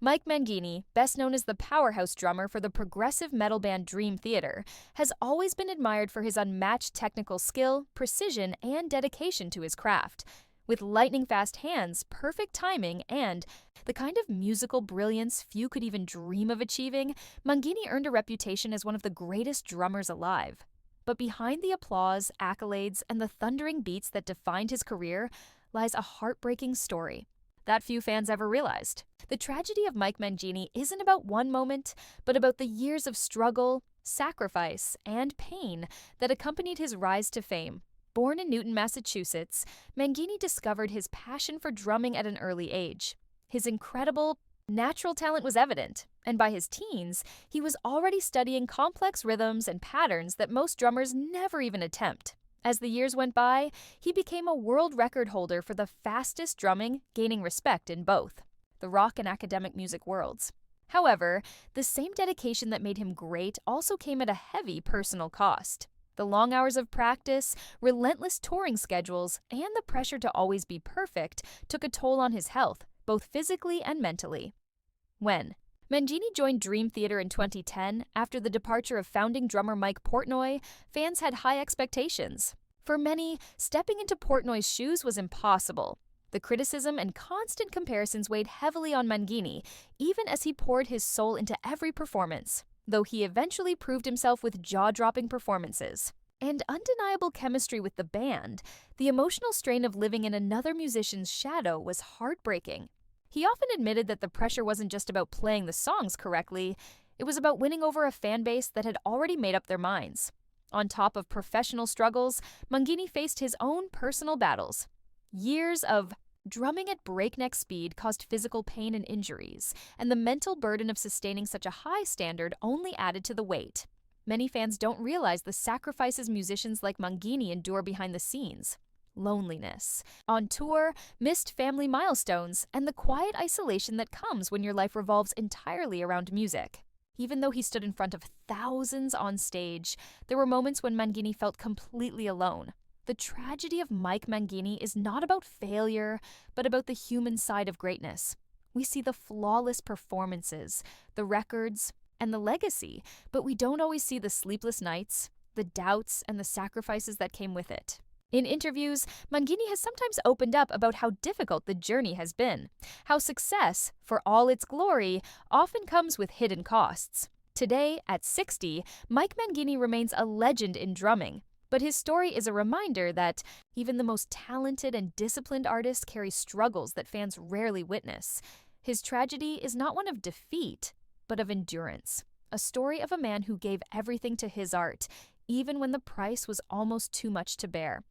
Mike Mangini, best known as the powerhouse drummer for the progressive metal band Dream Theater, has always been admired for his unmatched technical skill, precision, and dedication to his craft. With lightning-fast hands, perfect timing, and the kind of musical brilliance few could even dream of achieving, Mangini earned a reputation as one of the greatest drummers alive. But behind the applause, accolades, and the thundering beats that defined his career lies a heartbreaking story that few fans ever realized. The tragedy of Mike Mangini isn't about one moment, but about the years of struggle, sacrifice, and pain that accompanied his rise to fame. Born in Newton, Massachusetts, Mangini discovered his passion for drumming at an early age. His incredible natural talent was evident, and by his teens, he was already studying complex rhythms and patterns that most drummers never even attempt. As the years went by, he became a world record holder for the fastest drumming, gaining respect in both the rock and academic music worlds. However, the same dedication that made him great also came at a heavy personal cost. The long hours of practice, relentless touring schedules, and the pressure to always be perfect took a toll on his health, both physically and mentally. When Mangini joined Dream Theater in 2010, after the departure of founding drummer Mike Portnoy, fans had high expectations. For many, stepping into Portnoy's shoes was impossible. The criticism and constant comparisons weighed heavily on Mangini, even as he poured his soul into every performance, though he eventually proved himself with jaw-dropping performances and undeniable chemistry with the band. The emotional strain of living in another musician's shadow was heartbreaking. He often admitted that the pressure wasn't just about playing the songs correctly, it was about winning over a fan base that had already made up their minds. On top of professional struggles, Mangini faced his own personal battles. Years of drumming at breakneck speed caused physical pain and injuries, and the mental burden of sustaining such a high standard only added to the weight. Many fans don't realize the sacrifices musicians like Mangini endure behind the scenes. Loneliness on tour, missed family milestones, and the quiet isolation that comes when your life revolves entirely around music. Even though he stood in front of thousands on stage, there were moments when Mangini felt completely alone. The tragedy of Mike Mangini is not about failure, but about the human side of greatness. We see the flawless performances, the records, and the legacy, but we don't always see the sleepless nights, the doubts, and the sacrifices that came with it. In interviews, Mangini has sometimes opened up about how difficult the journey has been, how success, for all its glory, often comes with hidden costs. Today, at 60, Mike Mangini remains a legend in drumming, but his story is a reminder that even the most talented and disciplined artists carry struggles that fans rarely witness. His tragedy is not one of defeat, but of endurance, a story of a man who gave everything to his art, even when the price was almost too much to bear.